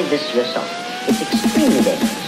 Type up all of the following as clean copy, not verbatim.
apply this result. It's extremely dangerous.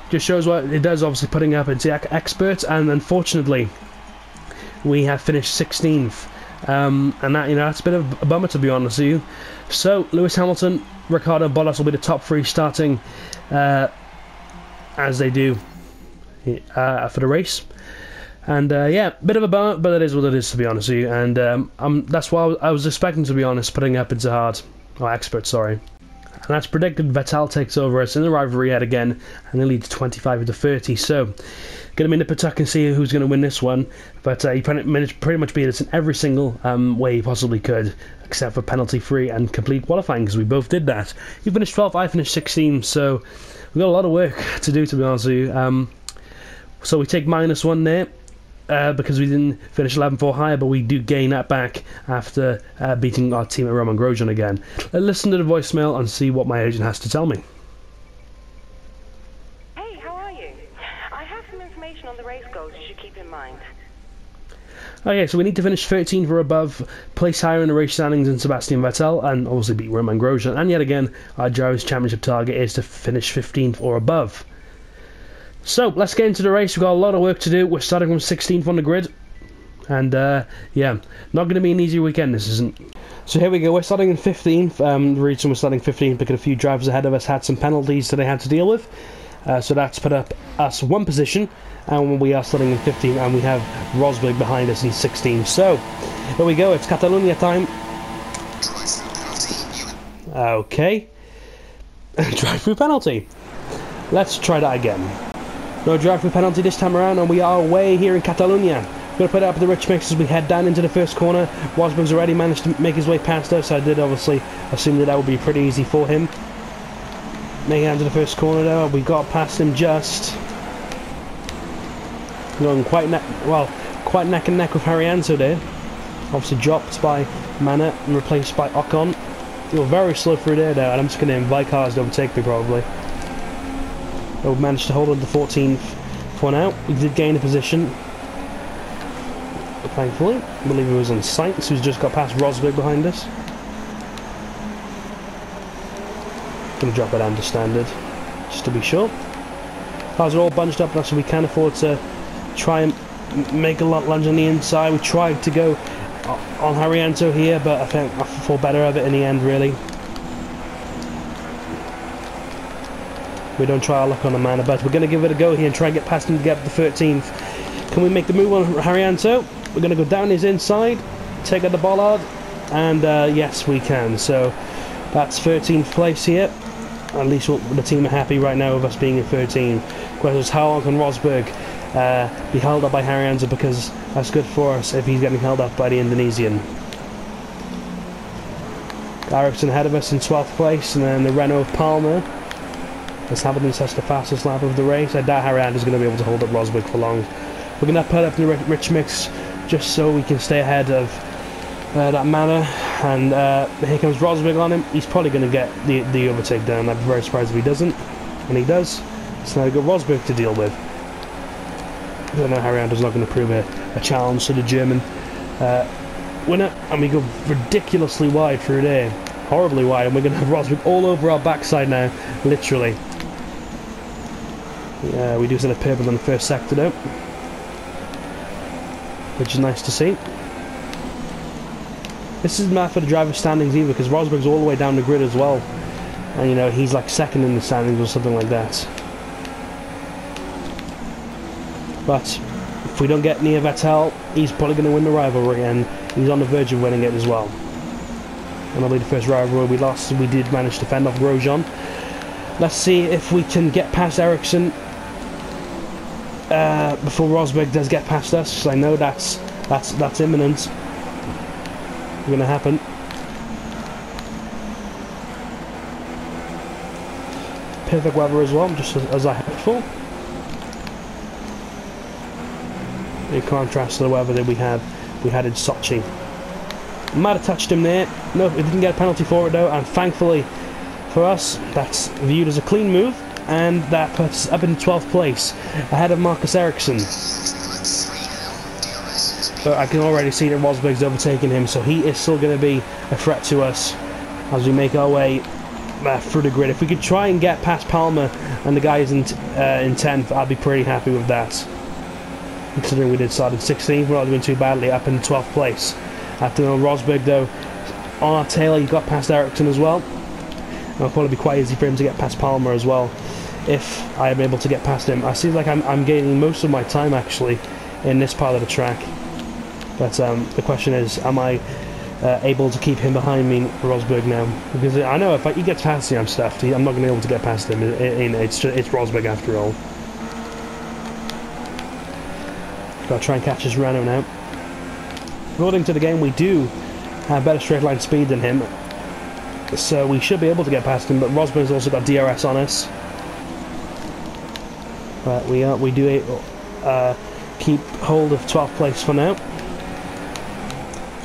just shows what it does, obviously putting up into experts, and unfortunately we have finished 16th, and that, that's a bit of a bummer, to be honest with you. So Lewis Hamilton, Ricardo, Bottas will be the top 3 starting as they do for the race. And yeah, bit of a bummer, but it is what it is, to be honest with you. And that's what I was expecting, to be honest, putting up into hard, or expert, sorry. And that's predicted. Vettel takes over us in the rivalry yet again, and they lead to 25-30. So, going to be in the Pawtucket and see who's going to win this one. But he pretty much beat us in every single way he possibly could, except for penalty-free and complete qualifying, because we both did that. He finished 12th, I finished 16th, so we've got a lot of work to do, to be honest with you. So we take -1 there. Because we didn't finish 11th or higher, but we do gain that back after beating our team at Roman Grosjean again. Let's listen to the voicemail and see what my agent has to tell me. Hey, how are you? I have some information on the race goals you should keep in mind. Okay, so we need to finish 13th or above, place higher in the race standings than Sebastian Vettel, and obviously beat Roman Grosjean. And yet again, our Drivers' Championship target is to finish 15th or above. So, let's get into the race. We've got a lot of work to do. We're starting from 16th on the grid. And, yeah, not going to be an easy weekend, this isn't. So here we go. We're starting in 15th. The reason we're starting 15th because a few drivers ahead of us had some penalties that they had to deal with. So that's put up us 1 position. And we are starting in 15th. And we have Rosberg behind us in 16th. So, here we go. It's Catalunya time. Okay. Drive-through penalty. Let's try that again. No drive-through penalty this time around, and we are away here in Catalunya. We're going to put it up at the rich mix as we head down into the first corner. Rosberg's already managed to make his way past us. I did obviously assume that would be pretty easy for him. Making it down to the first corner though, we got past him just. Going quite neck and neck with Haryanto there. Obviously dropped by Mana and replaced by Ocon. You're very slow through there though, and I'm just going to invite cars to overtake me probably. We managed to hold on to 14th for now. We did gain a position, thankfully. I believe it was on Sainz, who's just got past Rosberg behind us. Gonna drop it down to standard, just to be sure. Cars are all bunched up, so we can afford to try and make a lot lunge on the inside. We tried to go on Haryanto here, but I think I thought better of it in the end, really. We don't try our luck on the Mana, but we're going to give it a go here and try and get past him to get up to 13th. Can we make the move on Haryanto? We're going to go down his inside, take out the bollard, and yes, we can. So that's 13th place here. At least the team are happy right now with us being in 13. Question is, how long can Rosberg be held up by Haryanto, because that's good for us if he's getting held up by the Indonesian. Ericsson ahead of us in 12th place, and then the Renault of Palmer. As Hamilton sets the fastest lap of the race. I doubt Haryanto is going to be able to hold up Rosberg for long. We're going to put up the rich mix just so we can stay ahead of that Mana. And here comes Rosberg on him. He's probably going to get the overtake down. I'd be very surprised if he doesn't. And he does. So now we've got Rosberg to deal with. I don't know, Haryanto's not going to prove a challenge to the German winner. And we go ridiculously wide through there. Horribly wide. And we're going to have Rosberg all over our backside now. Literally. We do set a purple in the first sector though, which is nice to see. This isn't bad for the driver's standings either, because Rosberg's all the way down the grid as well, and he's like second in the standings or something like that. But if we don't get near Vettel, he's probably going to win the rivalry, and he's on the verge of winning it as well. And that'll be the first rivalry we lost. We did manage to fend off Grosjean. Let's see if we can get past Ericsson before Rosberg does get past us, because I know that's imminent. Going to happen. Perfect weather as well, just as I hoped for. In contrast to the weather that we had in Sochi. Might have touched him there. No, we didn't get a penalty for it though, and thankfully for us, that's viewed as a clean move, and that puts us up in 12th place, ahead of Marcus Ericsson. But I can already see that Rosberg's overtaking him, so he is still going to be a threat to us as we make our way through the grid. If we could try and get past Palmer and the guys in 10th, I'd be pretty happy with that. Considering we did start in 16th, we're not doing too badly, up in 12th place. After Rosberg, though, on our tail, he got past Ericsson as well. It'll probably be quite easy for him to get past Palmer as well, if I am able to get past him. I seem like I'm gaining most of my time, actually, in this part of the track. But the question is, am I able to keep him behind me, Rosberg, now? Because I know if he gets past me, I'm stuffed. I'm not going to be able to get past him. It's Rosberg after all. Got to try and catch this Renault now. According to the game, we do have better straight line speed than him, so we should be able to get past him. But Rosberg's also got DRS on us. But we do keep hold of 12th place for now.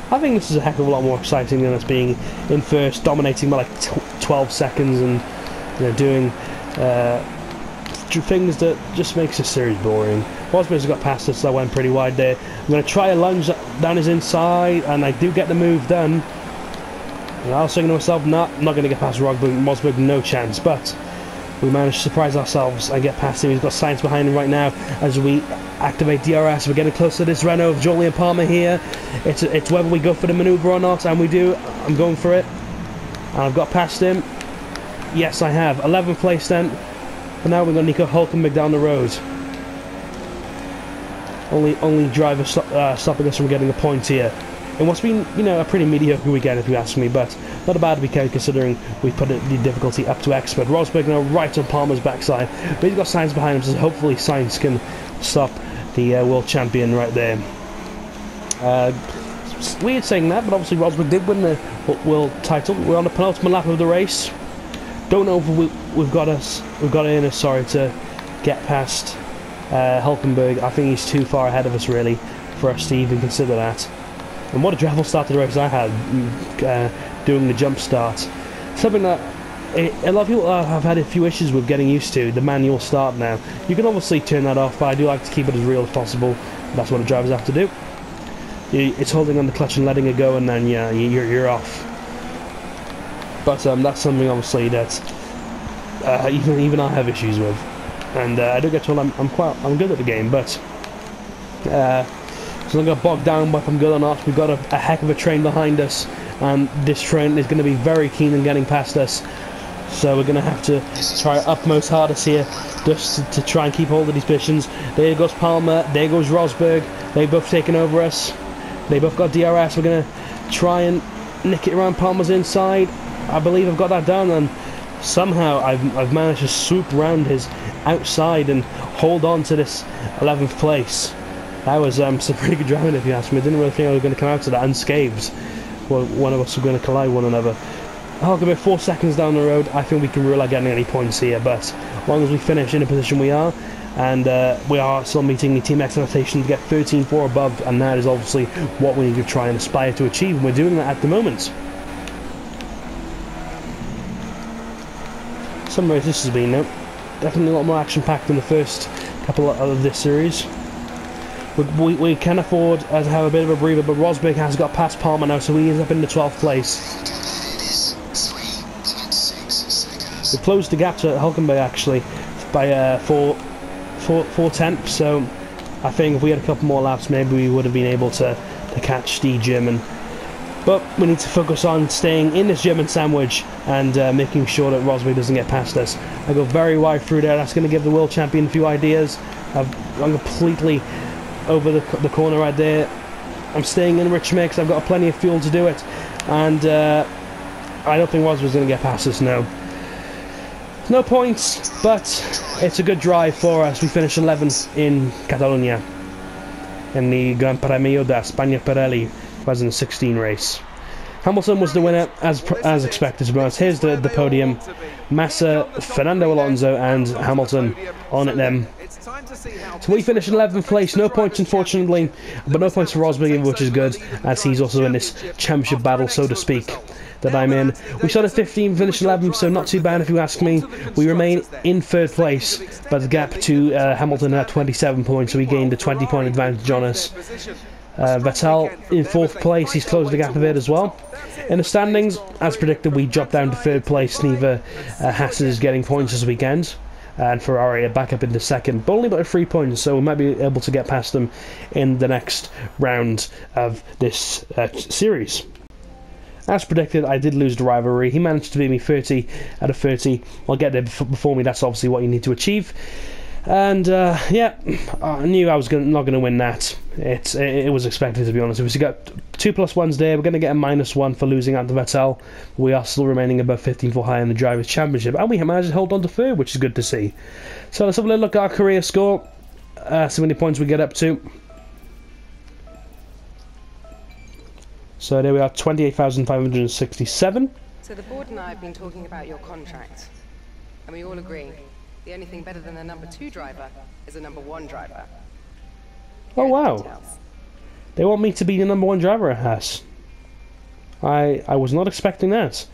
I think this is a heck of a lot more exciting than us being in first, dominating by like 12 seconds, and doing things that just makes this series boring. Rosberg's got past us, so I went pretty wide there. I'm going to try a lunge down his inside, and I do get the move done. And I was thinking to myself, nah, I'm not going to get past Rosberg, no chance. But we managed to surprise ourselves and get past him. He's got Sainz behind him right now as we activate DRS. We're getting close to this Renault of Julian Palmer here. It's whether we go for the manoeuvre or not, and we do. I'm going for it. And I've got past him. Yes, I have. 11th place then. But now we're going to Nico Hülkenberg down the road. Only driver stopping us from getting a point here. In what's been, a pretty mediocre weekend, if you ask me, but not a bad weekend considering we put the difficulty up to expert. Rosberg now right on Palmer's backside, but he's got Sainz behind him, so hopefully Sainz can stop the world champion right there. Weird saying that, but obviously Rosberg did win the world title. We're on the penultimate lap of the race. Don't know if we've got in us, to get past Hülkenberg. I think he's too far ahead of us, really, for us to even consider that. And what a dreadful start to the race I had, doing the jump start. Something that a lot of people have had a few issues with getting used to, the manual start now. You can obviously turn that off, but I do like to keep it as real as possible. That's what the drivers have to do. It's holding on the clutch and letting it go, and then you're off. But that's something obviously that even I have issues with, and I do get told I'm good at the game, but so I'm going to bog down whether I'm good or not. We've got a heck of a train behind us, and this train is going to be very keen on getting past us. So we're going to have to try our utmost hardest here, just to try and keep hold of these positions. There goes Palmer, there goes Rosberg. They've both taken over us. They both got DRS. We're going to try and nick it around Palmer's inside. I believe I've got that done, and somehow I've managed to swoop around his outside and hold on to this 11th place. That was some pretty good driving, if you ask me. I didn't really think I was going to come out of that unscathed. Well, one of us were going to collide one another. About 4 seconds down the road, I think we can rule out getting any points here, but as long as we finish in the position we are, and we are still meeting the team expectation to get 13.4 above, and that is obviously what we need to try and aspire to achieve, and we're doing that at the moment. Some races this has been, though. Definitely a lot more action-packed than the first couple of this series. We can afford to have a bit of a breather, but Rosberg has got past Palmer now, so he is up in the 12th place. We closed the gap to Hülkenberg actually by 4 tenths, so I think if we had a couple more laps, maybe we would have been able to catch the German. But we need to focus on staying in this German sandwich and making sure that Rosberg doesn't get past us. I go very wide through there. That's going to give the world champion a few ideas. I've gone completely over the corner right there. I'm staying in rich mix. I've got plenty of fuel to do it, and I don't think Rosberg's going to get past us now. No points, but it's a good drive for us. We finished 11th in Catalunya in the Gran Premio de España Pirelli 2016 race. Hamilton was the winner, as expected, to be honest. Here's the podium. Massa, Fernando Alonso and Hamilton on at them. So we finished in 11th place, no points unfortunately, but no points for Rosberg, which is good, as he's also in this championship battle, so to speak, that I'm in. We started 15th, finished 11th, so not too bad if you ask me. We remain in 3rd place, but the gap to Hamilton at 27 points, so we gained a 20-point advantage on us. Vettel in 4th place, he's closed the gap a bit as well. In the standings, as predicted, we dropped down to 3rd place. Neither Haas is getting points this weekend, and Ferrari are back up into 2nd, but only by 3 points, so we might be able to get past them in the next round of this series. As predicted, I did lose the rivalry. He managed to beat me 30 out of 30. I'll get there before me. That's obviously what you need to achieve. And yeah, I knew I was not going to win that. It was expected, to be honest. If we got 2 plus 1s there, we're going to get a -1 for losing out to Vettel. We are still remaining above 15 for high in the Drivers' Championship, and we have managed to hold on to 3rd, which is good to see. So let's have a little look at our career score. See how many points we get up to. So there we are, 28,567. So the board and I have been talking about your contract, and we all agree the only thing better than a number 2 driver is a number 1 driver. Oh wow! They want me to be the number 1 driver at Haas. I was not expecting that.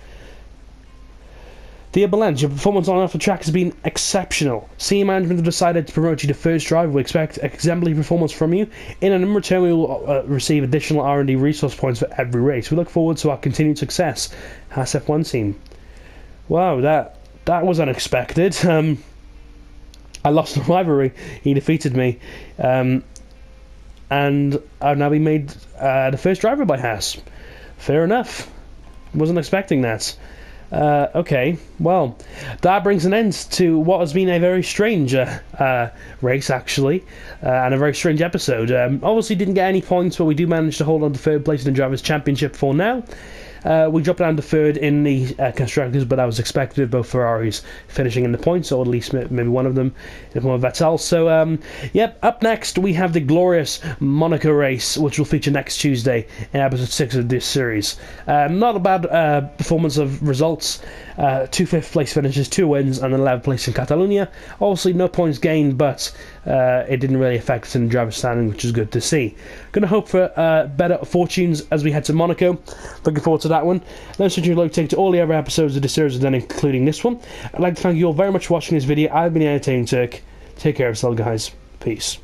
Dear Balens, your performance on and off the track has been exceptional. Senior management have decided to promote you to first driver. We expect exemplary performance from you. In return, we will receive additional R&D resource points for every race. We look forward to our continued success. Haas F1 team. Wow, that was unexpected. I lost the rivalry. He defeated me. And I've now been made the first driver by Haas. Fair enough. Wasn't expecting that. Okay, well, that brings an end to what has been a very strange race, actually, and a very strange episode. Obviously didn't get any points, but we do manage to hold on to 3rd place in the Drivers' Championship for now. We dropped down to 3rd in the Constructors, but that was expected, both Ferraris finishing in the points, or at least maybe one of them, in form of Vettel. So, yep, up next we have the glorious Monaco race, which will feature next Tuesday in episode 6 of this series. Not a bad performance of results. 2 5th place finishes, 2 wins, and an 11th place in Catalunya. Obviously no points gained, but it didn't really affect us in the driver's standing, which is good to see. Going to hope for better fortunes as we head to Monaco. Looking forward to that one. Let's take to all the other episodes of the series, and then including this one. I'd like to thank you all very much for watching this video. I've been Entertaining Turk. Take care of yourself, guys. Peace.